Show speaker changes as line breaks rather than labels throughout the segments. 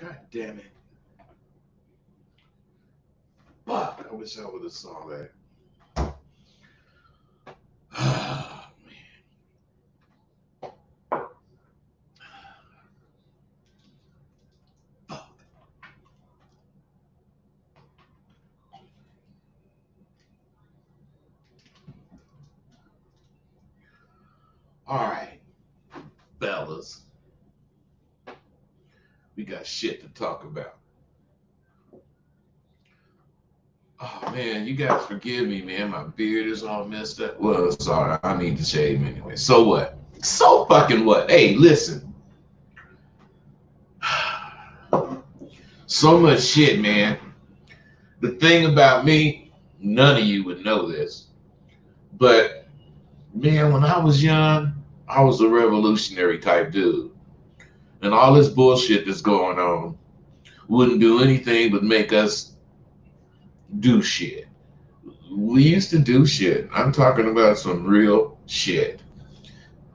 God damn it. Fuck. I wish I would have saw that. Ah, fuck. All right, fellas. We got shit to talk about. Oh man, you guys forgive me, man. My beard is all messed up. Well, sorry, I need to shave anyway. So what? So fucking what? Hey, listen. So much shit, man. The thing about me, none of you would know this, but man, when I was young, I was a revolutionary type dude. And all this bullshit that's going on wouldn't do anything but make us do shit. We used to do shit. I'm talking about some real shit.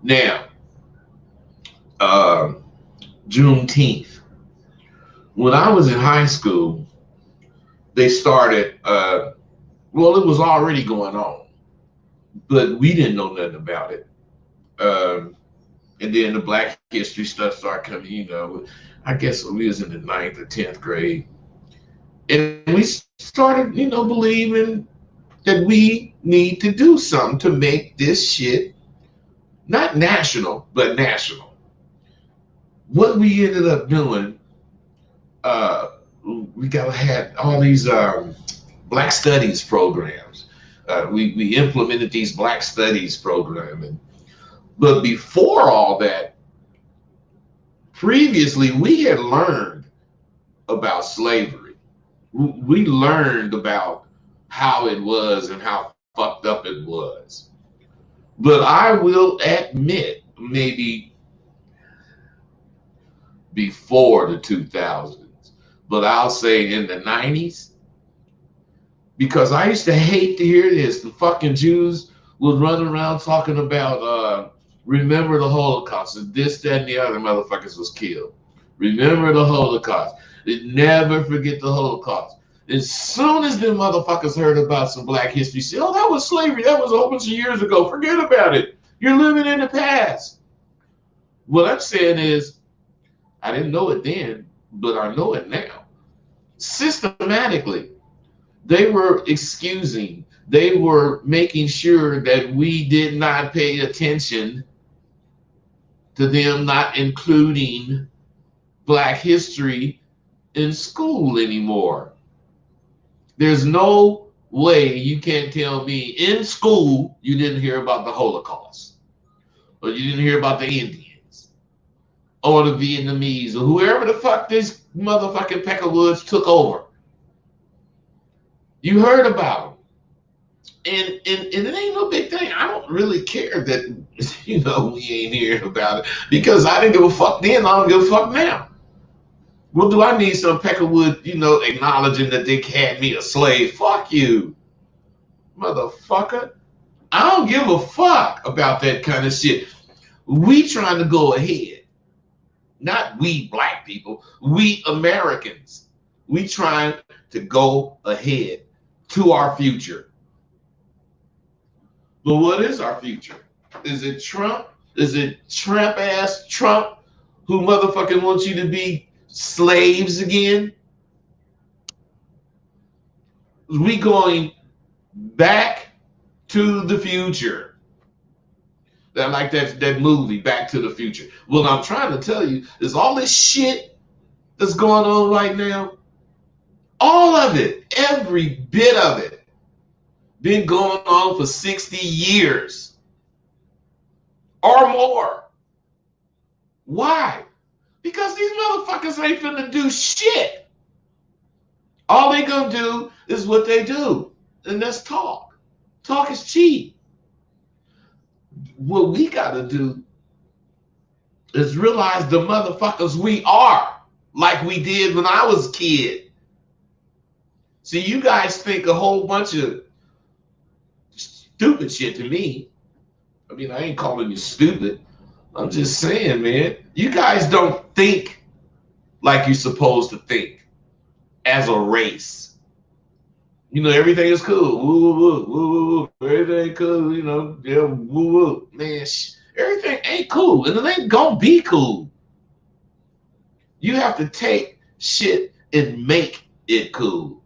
Now, um, Juneteenth. When I was in high school, they started, well, it was already going on, but we didn't know nothing about it. Um, and then the Black History stuff started coming, I guess we was in the ninth or 10th grade. And we started, believing that we need to do something to make this shit not national, but national. What we ended up doing, uh, we got had all these Black Studies programs. We implemented these Black Studies program, but before all that, previously we had learned about slavery. We learned about how it was and how fucked up it was. But I will admit, maybe before the 2000s, but I'll say in the 90s, because I used to hate to hear this. The fucking Jews would run around talking about remember the Holocaust, and this, that, and the other motherfuckers was killed. Remember the Holocaust. Never forget the Holocaust. As soon as them motherfuckers heard about some Black history, said, "Oh, that was slavery. That was a whole bunch of years ago. Forget about it. You're living in the past." What I'm saying is, I didn't know it then, but I know it now. Systematically, they were excusing, they were making sure that we did not pay attention to them not including Black history in school anymore. There's no way you can't tell me in school you didn't hear about the Holocaust, or you didn't hear about the Indians, or the Vietnamese, or whoever the fuck this motherfucking Peckerwoods took over. You heard about them. And it ain't no big thing. I don't really care that, we ain't hearing about it, because I didn't give a fuck then. I don't give a fuck now. Well, do I need some Peckerwood, acknowledging that they had me a slave? Fuck you, motherfucker. I don't give a fuck about that kind of shit. We trying to go ahead. Not we Black people. We Americans. We trying to go ahead to our future. But what is our future? Is it Trump? Is it tramp ass Trump who motherfucking wants you to be slaves again? We going back to the future. That like that movie, Back to the Future. What I'm trying to tell you is all this shit that's going on right now, all of it, every bit of it, been going on for 60 years or more. Why? Because these motherfuckers ain't finna do shit. All they gonna do is what they do, and that's talk. Talk is cheap. What we gotta do is realize the motherfuckers we are, like we did when I was a kid. See, you guys think a whole bunch of stupid shit to me. I mean, I ain't calling you stupid. I'm just saying, man, you guys don't think like you're supposed to think as a race. You know, everything is cool. Woo, woo, woo, woo, woo, woo. Everything cool, you know, yeah, woo, woo. Man, everything ain't cool, and it ain't gonna be cool. You have to take shit and make it cool.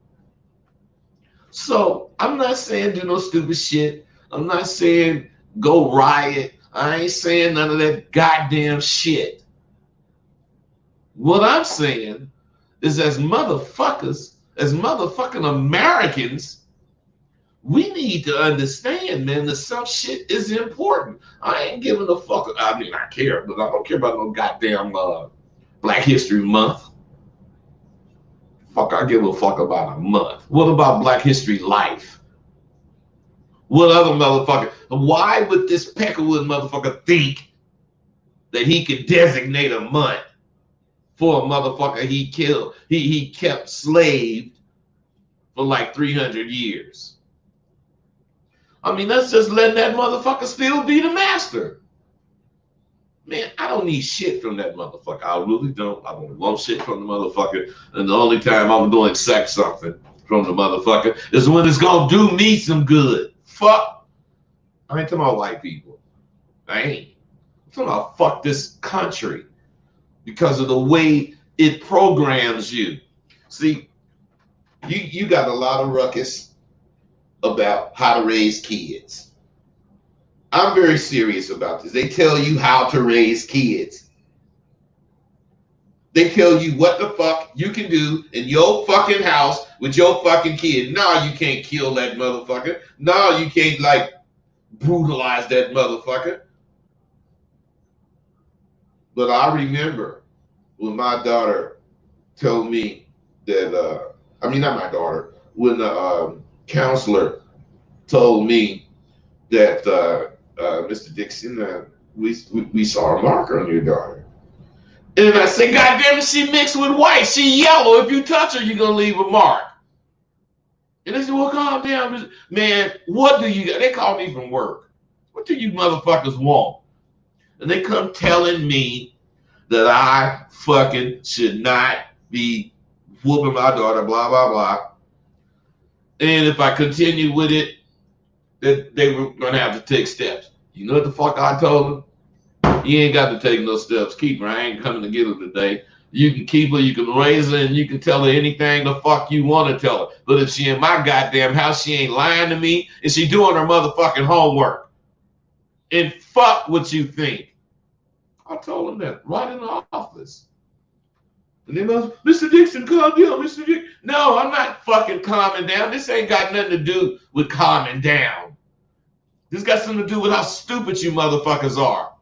So I'm not saying do no stupid shit. I'm not saying go riot. I ain't saying none of that goddamn shit. What I'm saying is as motherfuckers, as motherfucking Americans, we need to understand, man, that some shit is important. I ain't giving a fuck. I mean, I care, but I don't care about no goddamn Black History Month. Fuck, I give a fuck about a month. What about Black History Life? What other motherfucker? Why would this Peckerwood motherfucker think that he could designate a month for a motherfucker he killed? He kept slaved for like 300 years. I mean, that's just letting that motherfucker still be the master. Man, I don't need shit from that motherfucker. I really don't. I don't want shit from the motherfucker. And the only time I'm going to accept something from the motherfucker is when it's going to do me some good. Fuck. I ain't talking about white people. I ain't. I'm talking about fuck this country because of the way it programs you. See, you got a lot of ruckus about how to raise kids. I'm very serious about this. They tell you how to raise kids. They tell you what the fuck you can do in your fucking house with your fucking kid. No, you can't kill that motherfucker. No, you can't like brutalize that motherfucker. But I remember when my daughter told me that, I mean, not my daughter, when the counselor told me that, Mr. Dixon, we saw a marker on your daughter. And I said, God damn it, she mixed with white. She yellow. If you touch her, you're going to leave a mark. And they said, well, calm down. Man, what do you got? They called me from work. What do you motherfuckers want? And they come telling me that I fucking should not be whooping my daughter, blah, blah, blah. And if I continue with it, that they were going to have to take steps. You know what the fuck I told them? You ain't got to take no steps. Keep her. I ain't coming to get her today. You can keep her, you can raise her, and you can tell her anything the fuck you want to tell her. But if she in my goddamn house, she ain't lying to me, and she doing her motherfucking homework. And fuck what you think. I told them that right in the office. And they go, Mr. Dixon, calm down, Mr. Dixon. No, I'm not fucking calming down. This ain't got nothing to do with calming down. This got something to do with how stupid you motherfuckers are.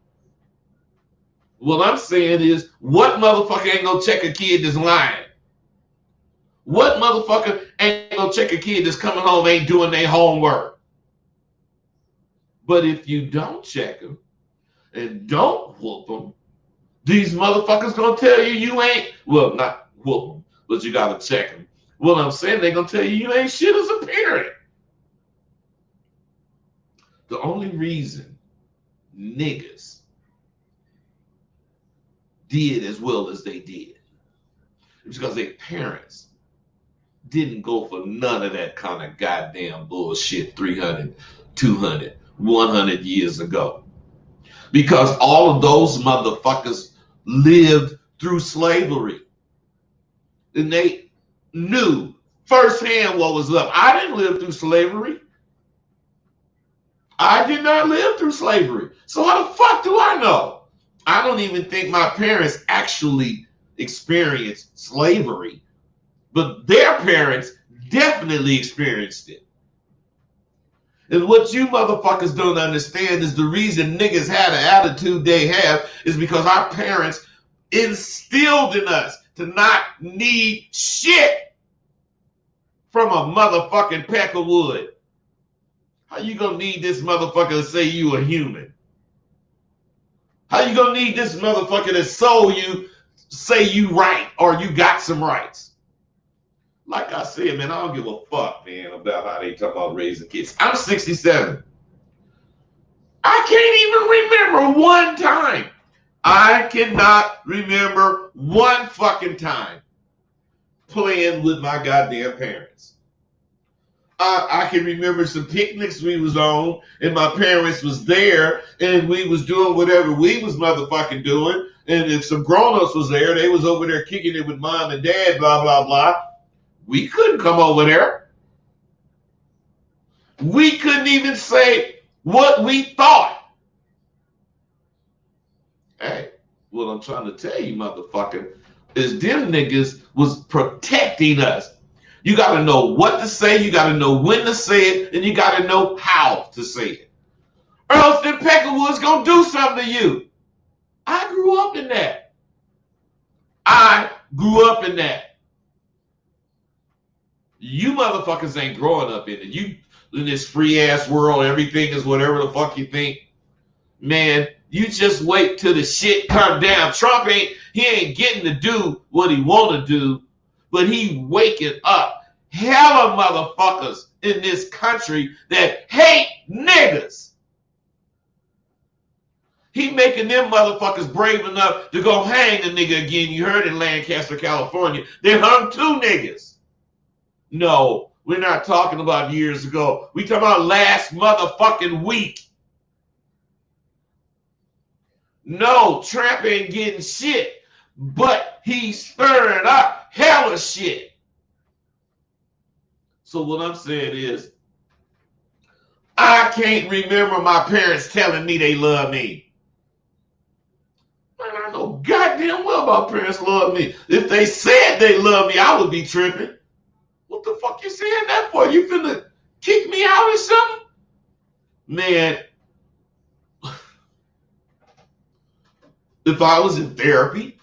What I'm saying is, what motherfucker ain't gonna check a kid that's lying? What motherfucker ain't gonna check a kid that's coming home ain't doing their homework? But if you don't check them and don't whoop them, these motherfuckers gonna tell you you ain't, well, not whoop them, but you gotta check them. What I'm saying, they gonna tell you you ain't shit as a parent. The only reason niggas did as well as they did is because their parents didn't go for none of that kind of goddamn bullshit 300, 200, 100 years ago. Because all of those motherfuckers lived through slavery. And they knew firsthand what was up. I didn't live through slavery. I did not live through slavery. So how the fuck do I know? I don't even think my parents actually experienced slavery, but their parents definitely experienced it. And what you motherfuckers don't understand is the reason niggas had an attitude they have is because our parents instilled in us to not need shit from a motherfucking Peckerwood. How you gonna need this motherfucker to say you a human? How you gonna need this motherfucker to say you right or you got some rights? Like I said, man, I don't give a fuck, man, about how they talk about raising kids. I'm 67. I can't even remember one time I cannot remember one fucking time playing with my goddamn parents. I can remember some picnics we was on, and my parents was there, and we was doing whatever we was motherfucking doing. And if some grown-ups was there, they was over there kicking it with mom and dad, blah, blah, blah. We couldn't come over there. We couldn't even say what we thought. Hey, what I'm trying to tell you, motherfucker, is them niggas was protecting us. You got to know what to say, you got to know when to say it, and you got to know how to say it. Or else them Peckerwood's going to do something to you. I grew up in that. I grew up in that. You motherfuckers ain't growing up in it. You in this free ass world, everything is whatever the fuck you think. Man, you just wait till the shit come down. Trump ain't getting to do what he want to do, but he waking up hella motherfuckers in this country that hate niggas. He making them motherfuckers brave enough to go hang a nigga again. You heard in Lancaster, California, they hung 2 niggas. No, we're not talking about years ago. We talking about last motherfucking week. No, Trump ain't getting shit, but he's stirring up hella shit. So what I'm saying is, I can't remember my parents telling me they love me. Man, I know goddamn well my parents love me. If they said they love me, I would be tripping. What the fuck you saying that for? You finna kick me out or something? Man, if I was in therapy,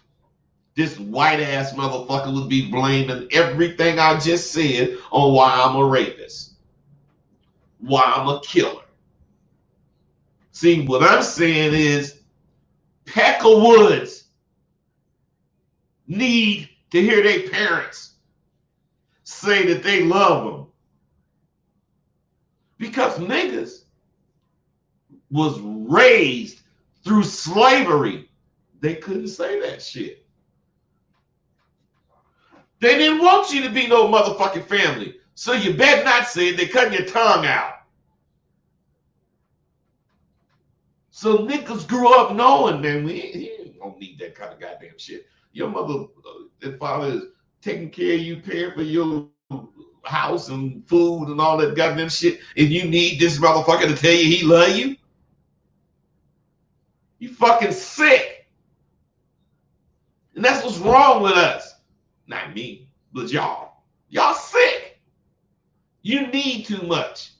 this white ass motherfucker would be blaming everything I just said on why I'm a rapist, why I'm a killer. See, what I'm saying is Peckerwoods need to hear their parents say that they love them. Because niggas was raised through slavery. They couldn't say that shit. They didn't want you to be no motherfucking family. So you better not say it. They cutting your tongue out. So niggas grew up knowing, man, he don't need that kind of goddamn shit. Your mother and father is taking care of you, paying for your house and food and all that goddamn shit, and you need this motherfucker to tell you he love you? You fucking sick. And that's what's wrong with us. Not me, but y'all. Y'all sick. You need too much.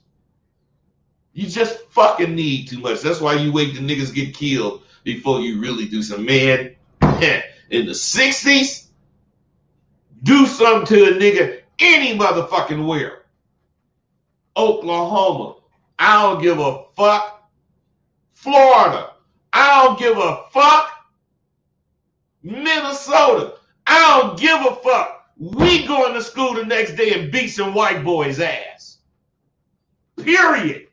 You just fucking need too much. That's why you wait till niggas get killed before you really do some. Man, in the 60s, do something to a nigga any motherfucking where. Oklahoma, I don't give a fuck. Florida, I don't give a fuck. Minnesota, I don't give a fuck. We going to school the next day and beat some white boy's ass. Period.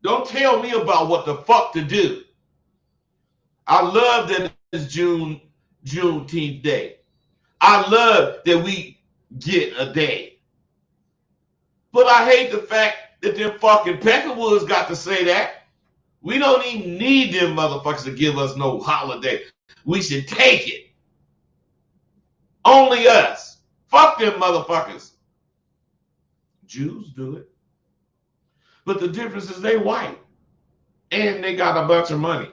Don't tell me about what the fuck to do. I love that it's Juneteenth Day. I love that we get a day. But I hate the fact that them fucking Peckerwoods got to say that. We don't even need them motherfuckers to give us no holiday. We should take it. Only us. Fuck them motherfuckers. Jews do it. But the difference is they white. And they got a bunch of money.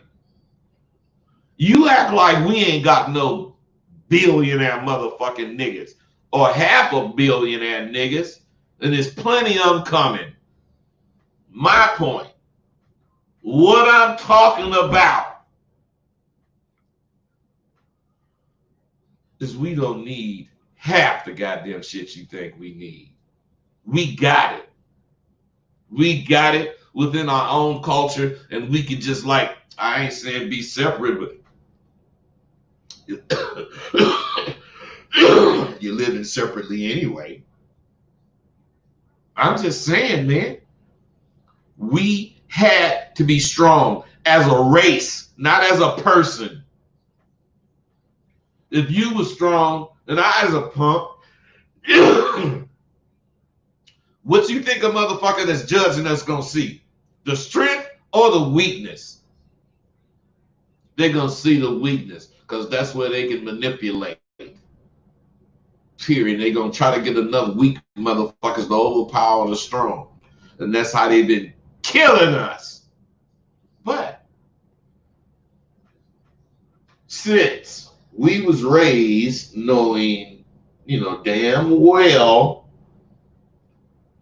You act like we ain't got no billionaire motherfucking niggas. Or half a billionaire niggas. And there's plenty of them coming. My point. What I'm talking about is we don't need half the goddamn shit you think we need. We got it. We got it within our own culture, and we could just, like, I ain't saying be separate, but you're living separately anyway. I'm just saying, man, we had to be strong as a race not as a person. If you were strong and I as a punk, what you think a motherfucker that's judging us gonna see? The strength or the weakness? They're gonna see the weakness because that's where they can manipulate. Period. They're gonna try to get enough weak motherfuckers to overpower the strong. And that's how they've been killing us. But since we was raised knowing, damn well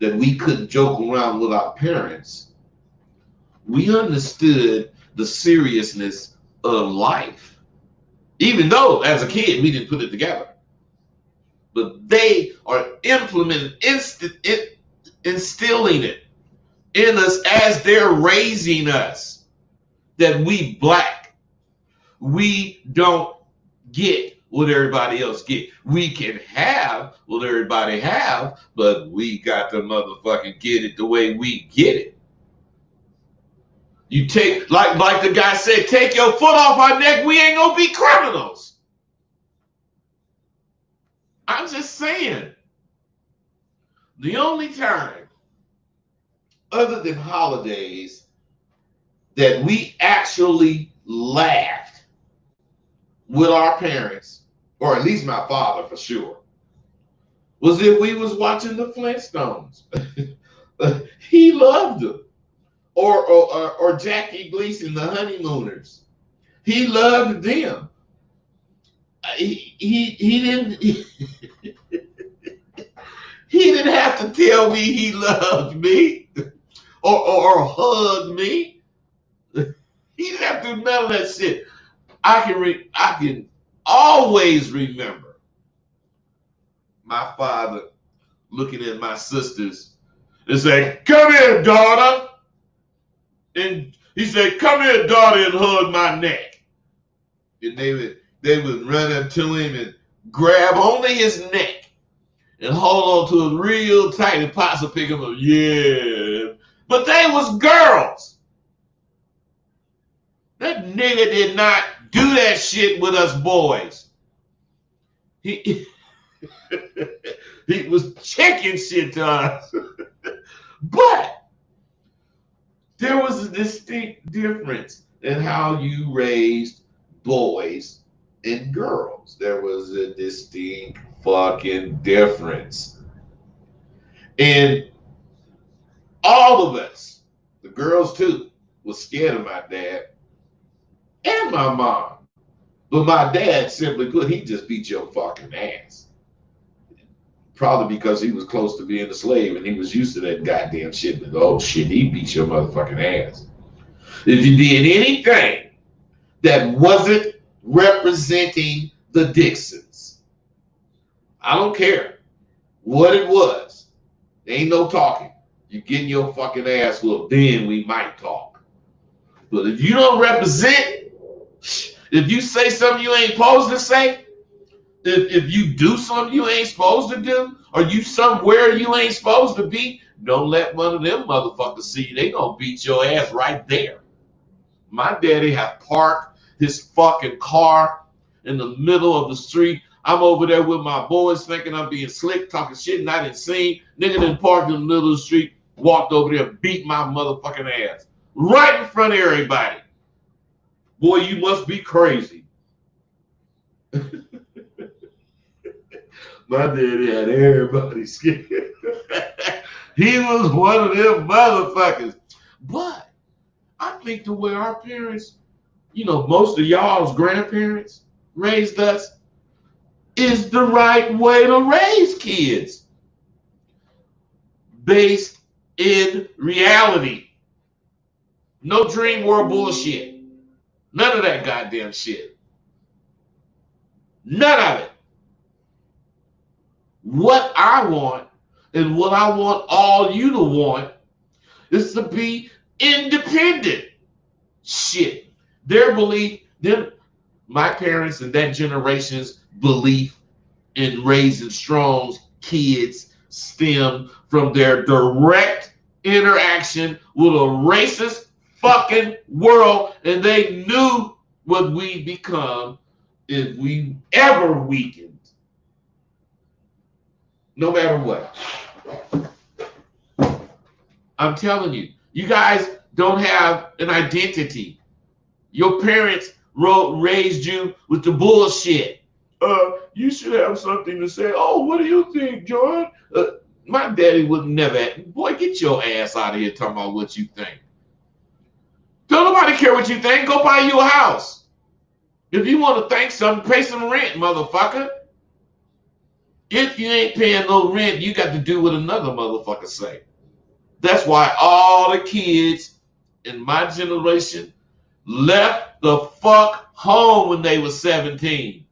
that we couldn't joke around with our parents, we understood the seriousness of life. Even though as a kid we didn't put it together. But they are instilling it in us as they're raising us, that we black. We don't get what everybody else get. We can have what everybody have, but we got to motherfucking get it the way we get it. You take, like the guy said, take your foot off our neck, we ain't gonna be criminals. I'm just saying, the only time, other than holidays, that we actually laughed with our parents, or at least my father for sure, was if we was watching the Flintstones. He loved them. Or Jackie Gleason, the Honeymooners. He loved them. He didn't he didn't have to tell me he loved me or hug me. He didn't have to do none of that shit. I can always remember my father looking at my sisters and saying, "Come here, daughter." And he said, "Come here, daughter," and hug my neck. And they would run up to him and grab only his neck and hold on to him real tight and possibly pick him up. Yeah. But they was girls. That nigga did not do that shit with us boys. He was checking shit to us. But there was a distinct difference in how you raised boys and girls. There was a distinct fucking difference. And all of us, the girls too, was scared of my dad and my mom. But my dad, simply put, he just beat your fucking ass. Probably because he was close to being a slave and he was used to that goddamn shit. But oh shit, he beat your motherfucking ass. If you did anything that wasn't representing the Dixons, I don't care what it was. There ain't no talking. You're getting your fucking ass whooped, then we might talk. But if you don't represent, if you say something you ain't supposed to say, if you do something you ain't supposed to do, or you somewhere you ain't supposed to be, don't let one of them motherfuckers see you. They gonna beat your ass right there. My daddy had parked his fucking car in the middle of the street. I'm over there with my boys thinking I'm being slick, talking shit, and I didn't see. Nigga didn't park in the middle of the street, walked over there, beat my motherfucking ass. Right in front of everybody. Boy, you must be crazy. My daddy had everybody scared. He was one of them motherfuckers. But I think the way our parents, most of y'all's grandparents raised us is the right way to raise kids. Based in reality. No dream world bullshit. None of that goddamn shit. None of it. What I want and what I want all you to want is to be independent. Shit. Their belief, my parents and that generation's belief in raising strong kids stem from their direct interaction with a racist fucking world, and they knew what we'd become if we ever weakened. No matter what. I'm telling you, you guys don't have an identity. Your parents raised you with the bullshit. You should have something to say. Oh, what do you think, John? My daddy would never. Boy, get your ass out of here talking about what you think. Don't nobody care what you think. Go buy you a house. If you want to think something, pay some rent, motherfucker. If you ain't paying no rent, you got to do what another motherfucker say. That's why all the kids in my generation left the fuck home when they were 17.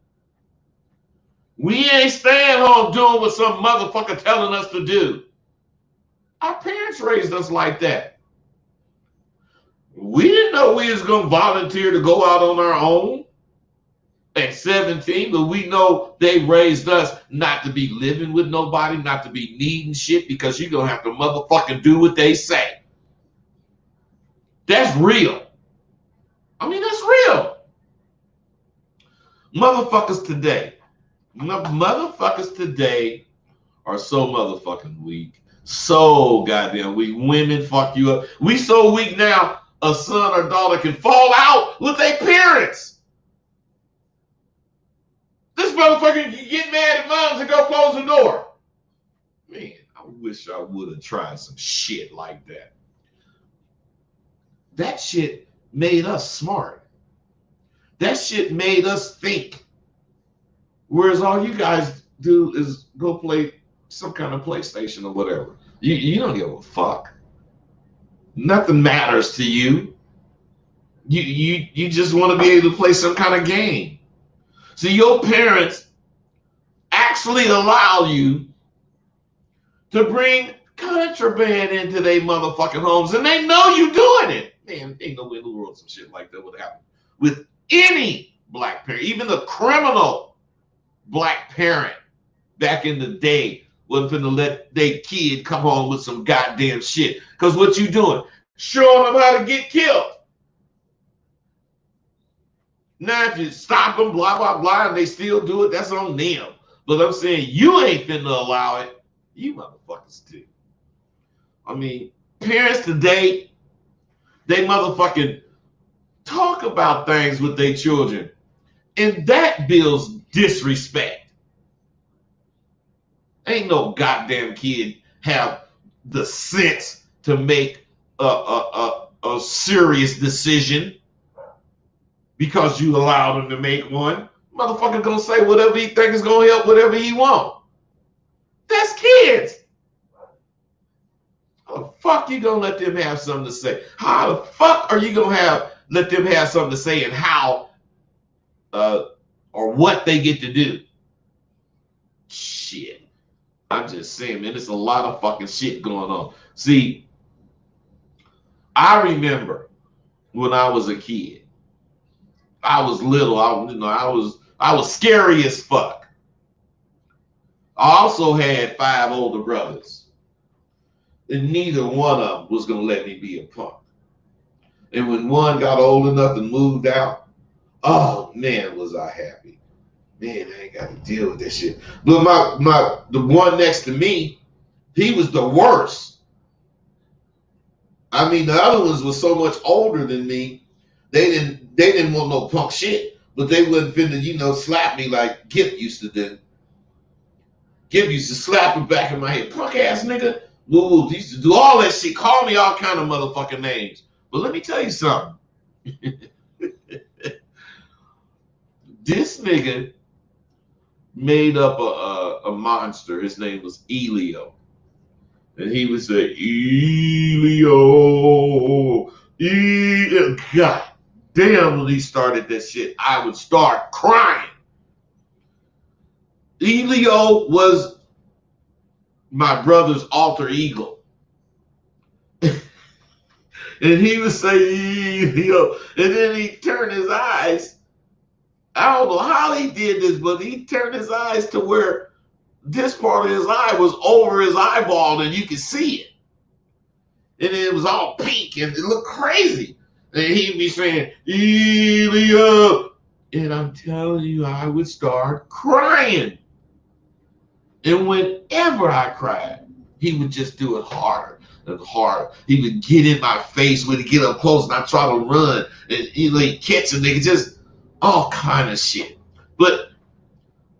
We ain't staying home doing what some motherfucker telling us to do. Our parents raised us like that. We didn't know we was going to volunteer to go out on our own at 17, but we know they raised us not to be living with nobody, not to be needing shit, because you're going to have to motherfucking do what they say. That's real. I mean, that's real. Motherfuckers today are so motherfucking weak. So goddamn weak. Women fuck you up. We so weak now, a son or daughter can fall out with their parents. This motherfucker can get mad at moms and go close the door. Man, I wish I would have tried some shit like that. That shit made us smart. That shit made us think. Whereas all you guys do is go play some kind of PlayStation or whatever. You don't give a fuck. Nothing matters to you. You just want to be able to play some kind of game. So your parents actually allow you to bring contraband into their motherfucking homes, and they know you doing it. Man, ain't no way in the world some shit like that would happen with any black parent, even the criminal black parent back in the day wasn't finna let their kid come home with some goddamn shit. Because what you doing? Showing them how to get killed. Now, if you stop them, blah, blah, blah, and they still do it, that's on them. But I'm saying you ain't finna allow it. You motherfuckers do. I mean, parents today, they motherfucking talk about things with their children, and that builds disrespect. Ain't no goddamn kid have the sense to make a serious decision because you allowed him to make one. Motherfucker gonna say whatever he think is gonna help whatever he want. That's kids. How the fuck you gonna let them have something to say? How the fuck are you gonna let them have something to say and how or what they get to do? Shit. I'm just saying, man, there's a lot of fucking shit going on. See, I remember when I was a kid. I was little. I was scary as fuck. I also had 5 older brothers, and neither one of them was gonna let me be a punk. And when one got old enough and moved out, oh man, was I happy. Man, I ain't got to deal with this shit. But the one next to me, he was the worst. I mean, the other ones were so much older than me. They didn't want no punk shit, but they wouldn't finna, slap me like Gip used to do. Gip used to slap me back in my head. Punk ass nigga. Woo, he used to do all that shit. Call me all kind of motherfucking names. But let me tell you something. This nigga made up a monster. His name was Elio. And he would say, Elio. God damn, when he started that shit, I would start crying. Elio was my brother's alter ego. And he would say, Elio. And then he turned his eyes. I don't know how he did this, but he turned his eyes to where this part of his eye was over his eyeball and you could see it. And it was all pink and it looked crazy. And he'd be saying, Elia. And I'm telling you, I would start crying. And whenever I cried, he would just do it harder and harder. He would get in my face when he get up close and I try to run. And he'd catch a nigga, just all kind of shit. But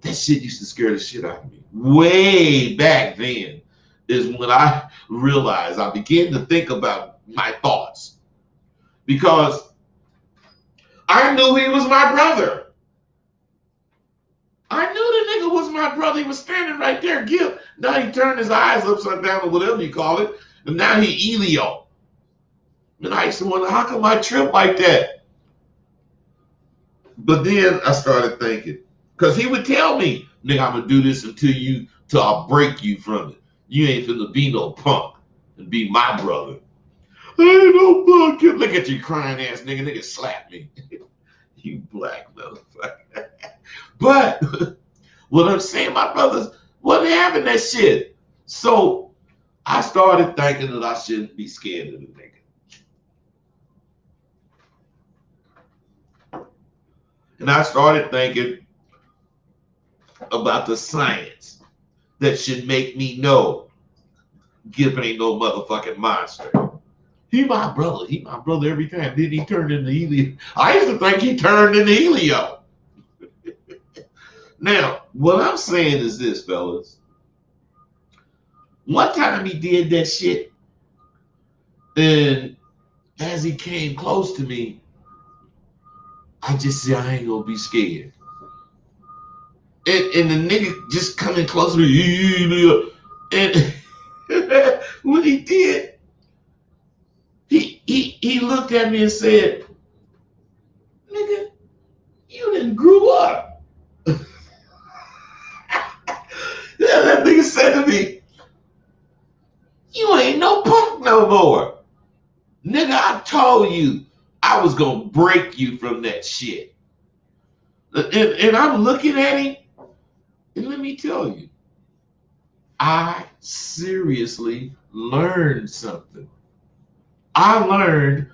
that shit used to scare the shit out of me. Way back then is when I realized, I began to think about my thoughts. Because I knew he was my brother. I knew the nigga was my brother. He was standing right there. Now he turned his eyes upside down or whatever you call it. And now he Elio. And I used to wonder, how come I trip like that? But then I started thinking, because he would tell me, nigga, I'm going to do this till I break you from it. You ain't finna be no punk and be my brother. I ain't no punk. Look at you crying ass nigga. Nigga slap me. You black motherfucker. But what I'm saying, my brothers wasn't having that shit. So I started thinking that I shouldn't be scared of the nigga. And I started thinking about the science that should make me know Gibbon ain't no motherfucking monster. He my brother. He my brother every time. Then he turned into Elio. I used to think he turned into Elio. Now, what I'm saying is this, fellas. One time he did that shit, and as he came close to me, I just said, I ain't gonna be scared. And the nigga just coming closer to me, and when he did, he looked at me and said, nigga, you done grew up. That nigga said to me, you ain't no punk no more. Nigga, I told you I was gonna break you from that shit. And I'm looking at him, and let me tell you, I seriously learned something. I learned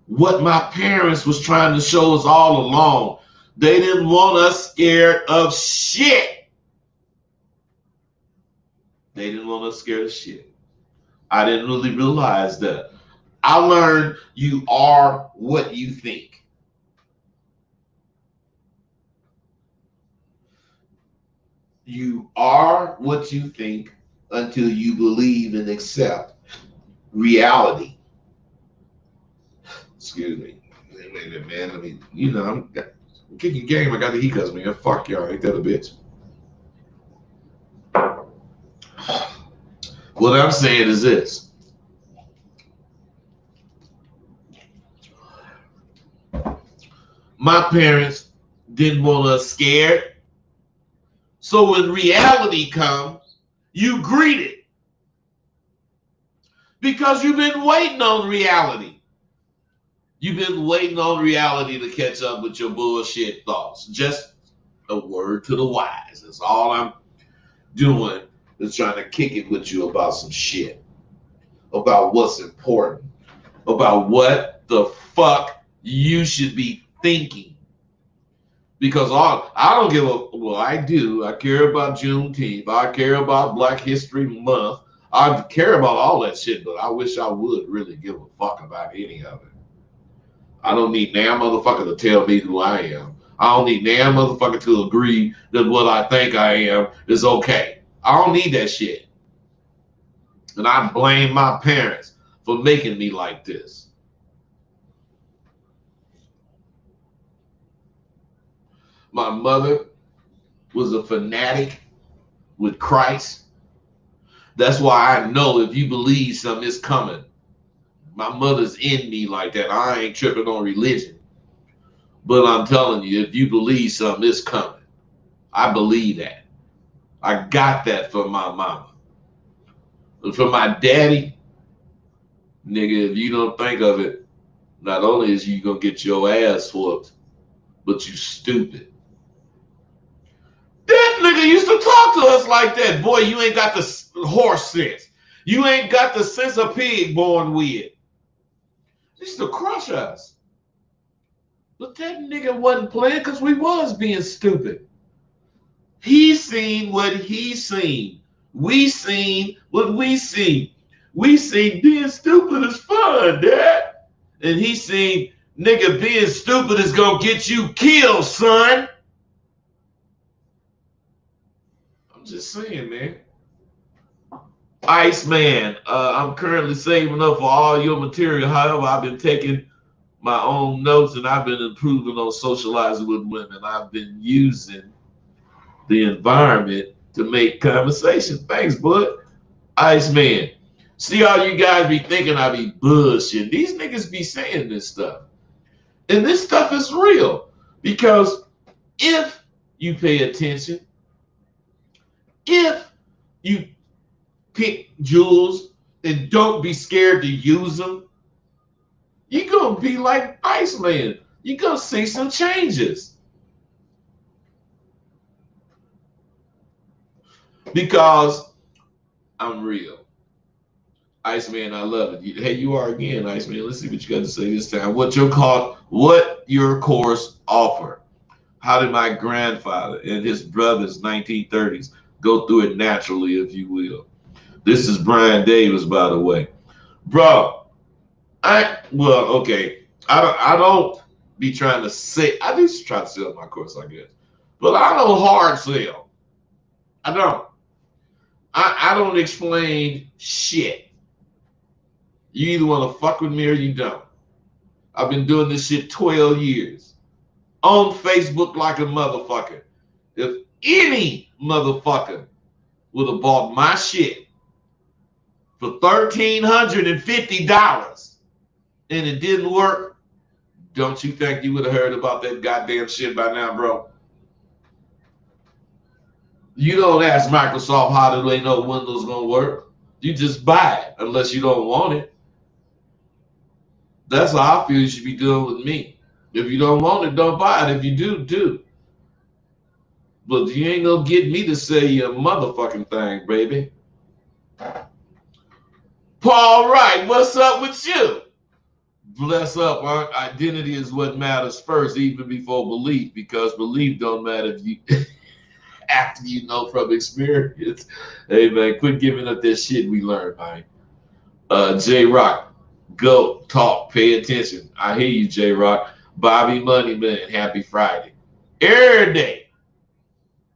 what my parents was trying to show us all along. They didn't want us scared of shit. They didn't want us scared of shit. I didn't really realize that. I learned you are what you think. You are what you think until you believe and accept reality. Excuse me. Wait a minute, man. I mean, I'm kicking game. I got the hiccups, man. Fuck y'all. Ain't that a bitch? What I'm saying is this. My parents didn't want us scared. So when reality comes, you greet it. Because you've been waiting on reality. You've been waiting on reality to catch up with your bullshit thoughts. Just a word to the wise. That's all I'm doing, is trying to kick it with you about some shit. About what's important. About what the fuck you should be thinking. Because I don't give a, well, I do. I care about Juneteenth. I care about Black History Month. I care about all that shit, but I wish I would really give a fuck about any of it. I don't need damn motherfucker to tell me who I am. I don't need damn motherfucker to agree that what I think I am is okay. I don't need that shit. And I blame my parents for making me like this. My mother was a fanatic with Christ. That's why I know if you believe something is coming. My mother's in me like that. I ain't tripping on religion. But I'm telling you, if you believe something is coming, I believe that. I got that from my mama. But from my daddy, nigga, if you don't think of it, not only is you gonna get your ass whooped, but you stupid. That nigga used to talk to us like that. Boy, you ain't got the horse sense. You ain't got the sense of pig born with. He used to crush us. But that nigga wasn't playing because we was being stupid. He seen what he seen. We seen what we seen. We seen being stupid is fun, Dad. And he seen, nigga, being stupid is gonna get you killed, son. I'm just saying, man. Iceman, I'm currently saving up for all your material. However, I've been taking my own notes and I've been improving on socializing with women. I've been using the environment to make conversation. Thanks, bud. Iceman. See how you guys be thinking I be bullshit. These niggas be saying this stuff. And this stuff is real. Because if you pay attention, if you pick jewels and don't be scared to use them, you're going to be like Iceman. You're going to see some changes. Because I'm real. Iceman, I love it. Hey, you are again, Iceman. Let's see what you got to say this time. What your course offer? How did my grandfather and his brothers, 1930s, go through it naturally, if you will? This is Brian Davis, by the way. Bro, okay. I don't be trying to say, I do try to sell my course, I guess. But I don't hard sell. I don't. I don't explain shit. You either want to fuck with me or you don't. I've been doing this shit 12 years. On Facebook like a motherfucker. If any motherfucker would have bought my shit for $1,350 and it didn't work, don't you think you would have heard about that goddamn shit by now, bro? You don't ask Microsoft how do they know Windows gonna work. You just buy it unless you don't want it. That's how I feel you should be doing with me. If you don't want it, don't buy it. If you do, do. But you ain't gonna get me to say your motherfucking thing, baby. Paul Wright, what's up with you? Bless up, huh? Identity is what matters first, even before belief, because belief don't matter if you after you know from experience. Hey man, quit giving up that shit we learned, man. J Rock, go talk, pay attention. I hear you, J Rock. Bobby Moneyman, happy Friday. Every day.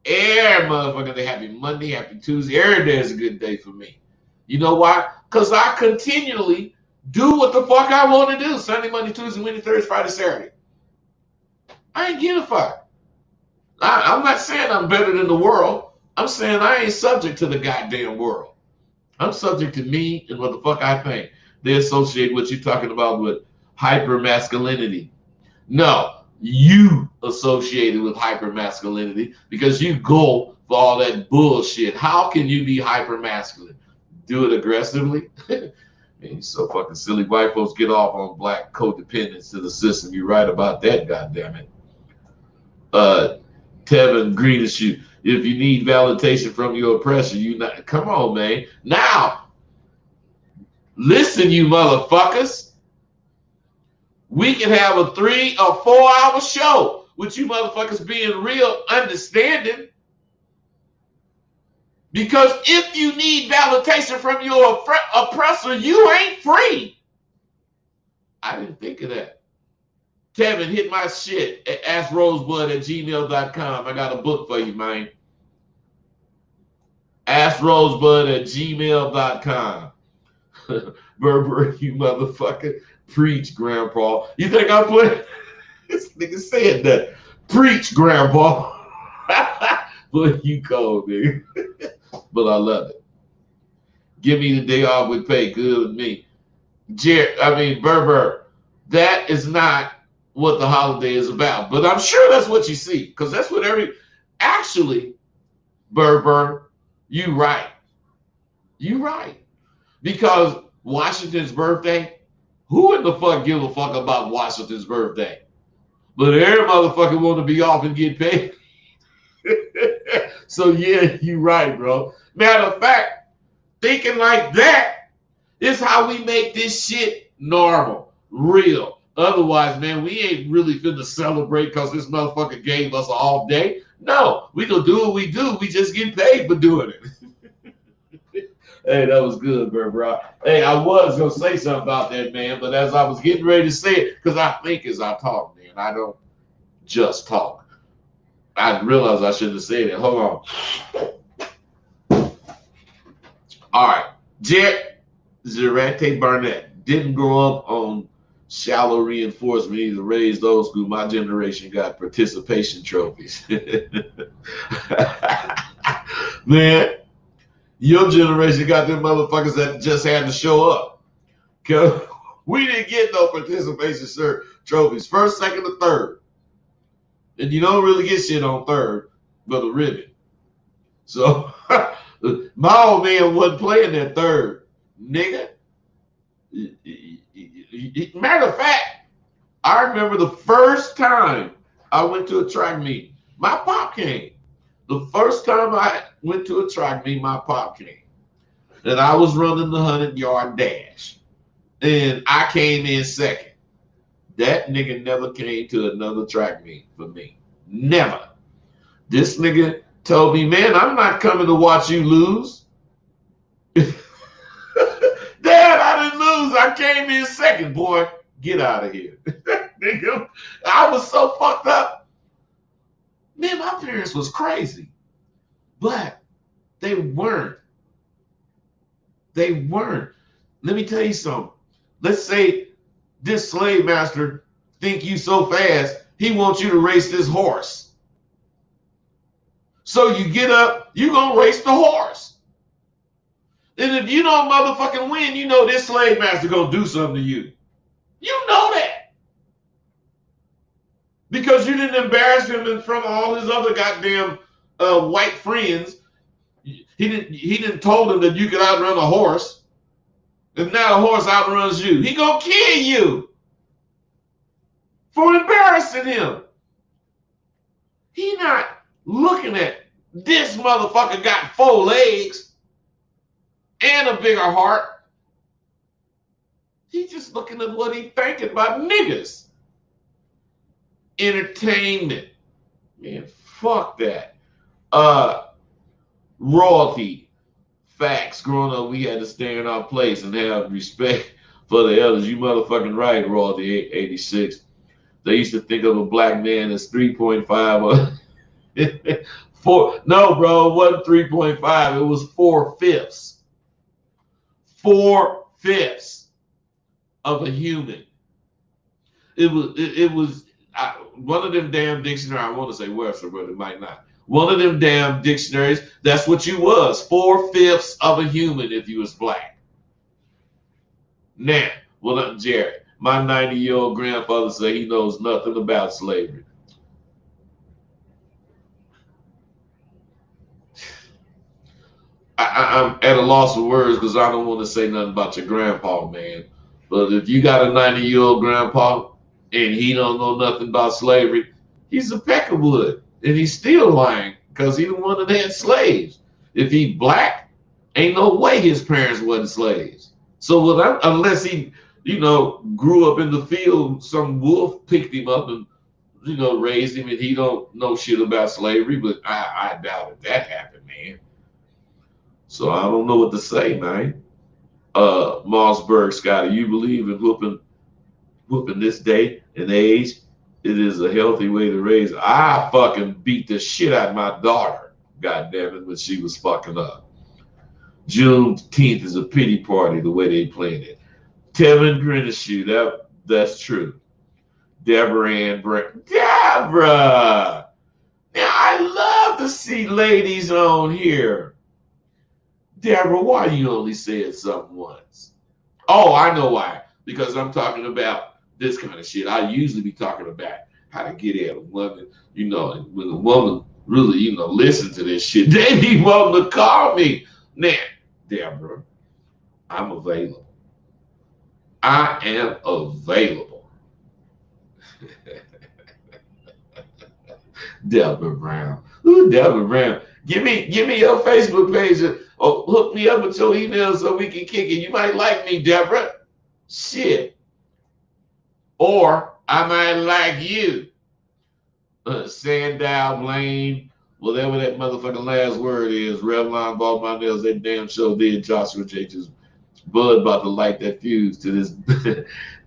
Every motherfucker day, happy Monday, happy Tuesday. Every day is a good day for me. You know why? Because I continually do what the fuck I want to do. Sunday, Monday, Tuesday, Wednesday, Thursday, Friday, Saturday. I ain't giving a fuck. I'm not saying I'm better than the world. I'm saying I ain't subject to the goddamn world. I'm subject to me and what the fuck I think. They associate what you're talking about with hyper-masculinity. No, you associated with hyper-masculinity because you go for all that bullshit. How can you be hyper-masculine? Do it aggressively? Man, you so fucking silly. White folks get off on black codependence to the system. You're right about that, goddammit. Tevin Greenishoe, if you need validation from your oppressor, you not come on, man. Now, listen, you motherfuckers. We can have a 3 or 4 hour show with you motherfuckers being real understanding. Because if you need validation from your oppressor, you ain't free. I didn't think of that. Tevin, hit my shit at askrosebud@gmail.com. I got a book for you, man. askrosebud@gmail.com. Berber, you motherfucker. Preach, Grandpa. You think I'm playing? This nigga said that. Preach, Grandpa. But you cold, nigga. But I love it. Give me the day off with pay. Good with me. Berber, that is not what the holiday is about. But I'm sure that's what you see. Because that's what actually, Berber, you right. You right. Because Washington's birthday, who in the fuck give a fuck about Washington's birthday? But every motherfucker want to be off and get paid. So yeah, you right, bro. Matter of fact, thinking like that is how we make this shit normal, real. Otherwise, man, we ain't really finna celebrate because this motherfucker gave us all day. No, we gonna do what we do. We just get paid for doing it. Hey, that was good, bro. Hey, I was gonna say something about that, man, but as I was getting ready to say it, because I think as I talk, man, I don't just talk. I realized I shouldn't have said it. Hold on. All right. Jet Zarate Barnett didn't grow up on shallow reinforcement, either raised old school. My generation got participation trophies. Man, your generation got them motherfuckers that just had to show up. Cause we didn't get no participation trophies. First, second, or third. And you don't really get shit on third, but a ribbon. So my old man wasn't playing that third, nigga. Matter of fact, I remember the first time I went to a track meet, my pop came. The first time I went to a track meet, my pop came. And I was running the 100-yard dash. And I came in second. That nigga never came to another track meet for me. Never. This nigga told me, man, I'm not coming to watch you lose. Dad, I didn't lose. I came in second, boy. Get out of here. Nigga, I was so fucked up. Man, my parents was crazy. But they weren't. They weren't. Let me tell you something. Let's say this slave master think you so fast, he wants you to race this horse. So you get up, you gonna race the horse. And if you don't motherfucking win, you know this slave master gonna do something to you. You know that. Because you didn't embarrass him in front of all his other goddamn white friends. He didn't told him that you could outrun a horse. And now the horse outruns you. He gonna kill you for embarrassing him. He not looking at this motherfucker got 4 legs and a bigger heart. He just looking at what he thinking about niggas. Entertainment. Man, fuck that. Royalty. Facts. Growing up, we had to stay in our place and have respect for the elders. You motherfucking right, Royalty 86. They used to think of a black man as 3.5 or 4. No, bro, it wasn't 3.5. It was 4/5. 4/5 of a human. It was one of them damn dictionaries. I want to say Webster, but it might not. One of them damn dictionaries, that's what you was. 4/5 of a human if you was black. Now, well, Jerry, my 90-year-old grandfather said he knows nothing about slavery. I'm at a loss of words because I don't want to say nothing about your grandpa, man. But if you got a 90-year-old grandpa and he don't know nothing about slavery, he's a peck of wood. And he's still lying because he the one that had slaves. If he black, ain't no way his parents wasn't slaves. So unless he, grew up in the field, some wolf picked him up and, raised him, and he don't know shit about slavery. But I doubt that happened, man. So I don't know what to say, man. Mossberg, Scotty, you believe in whooping this day and age? It is a healthy way to raise. I fucking beat the shit out of my daughter, goddamn it, when she was fucking up. Juneteenth is a pity party the way they planned it. Tevin Grinnishoe, that's true. Deborah Ann Brent. Deborah! Now I love to see ladies on here. Deborah, why you only said something once? Oh, I know why. Because I'm talking about this kind of shit. I usually be talking about how to get at a woman, and when a woman really, listen to this shit, they be wanting to call me. Now, Deborah, I'm available. I am available. Deborah Brown. Ooh, Deborah Brown. Give me your Facebook page or hook me up with your email so we can kick it. You might like me, Deborah. Shit. Or I might like you. Sandow, Blaine, whatever that motherfucking last word is. Revlon bought my nails. That damn show did. Joshua J. Just Bud about to light that fuse to this.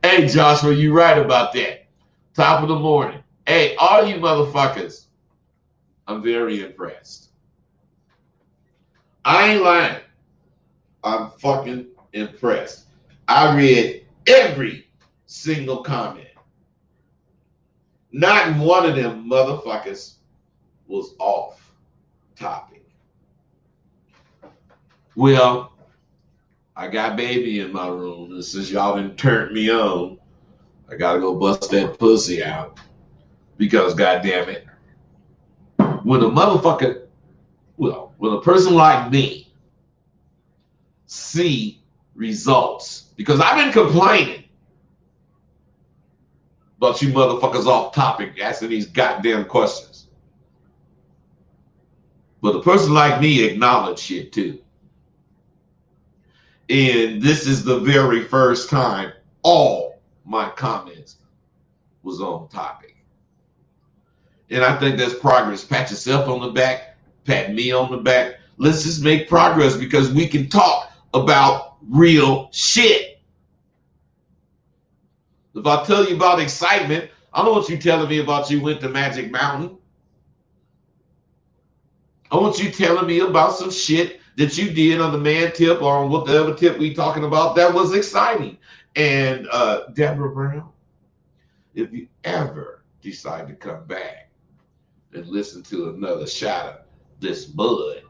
Hey, Joshua, you right about that. Top of the morning. Hey, all you motherfuckers, I'm very impressed. I ain't lying. I'm fucking impressed. I read every single comment. Not one of them motherfuckers was off topic. Well, I got baby in my room, and since y'all done turned me on, I gotta go bust that pussy out. Because goddamn it, when a motherfucker, when a person like me see results, because I've been complaining about you motherfuckers off topic asking these goddamn questions. But a person like me acknowledge shit too. And this is the very first time all my comments was on topic. And I think that's progress. Pat yourself on the back, pat me on the back. Let's just make progress because we can talk about real shit. If I tell you about excitement, I don't want you telling me about you went to Magic Mountain. I want you telling me about some shit that you did on the man tip or on whatever tip we talking about that was exciting. And Deborah Brown, if you ever decide to come back and listen to another shot of this bud,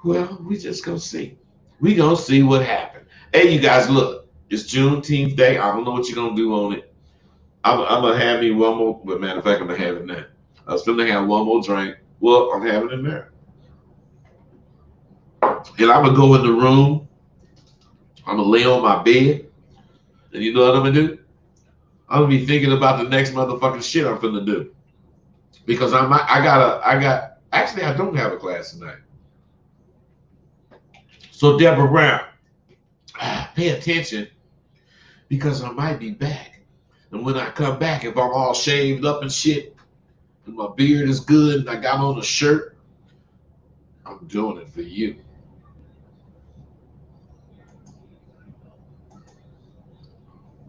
well, we just gonna see. We gonna see what happened. Hey, you guys, look, it's Juneteenth Day. I don't know what you're gonna do on it. I'm gonna have me one more. But matter of fact, I'm gonna have it now. I was gonna have one more drink. Well, I'm having it now. And I'm gonna go in the room. I'm gonna lay on my bed, and you know what I'm gonna do? I'm gonna be thinking about the next motherfucking shit I'm finna do. Because I don't have a class tonight. So Deborah Brown, pay attention because I might be back. And when I come back, if I'm all shaved up and shit, and my beard is good, and I got on a shirt, I'm doing it for you.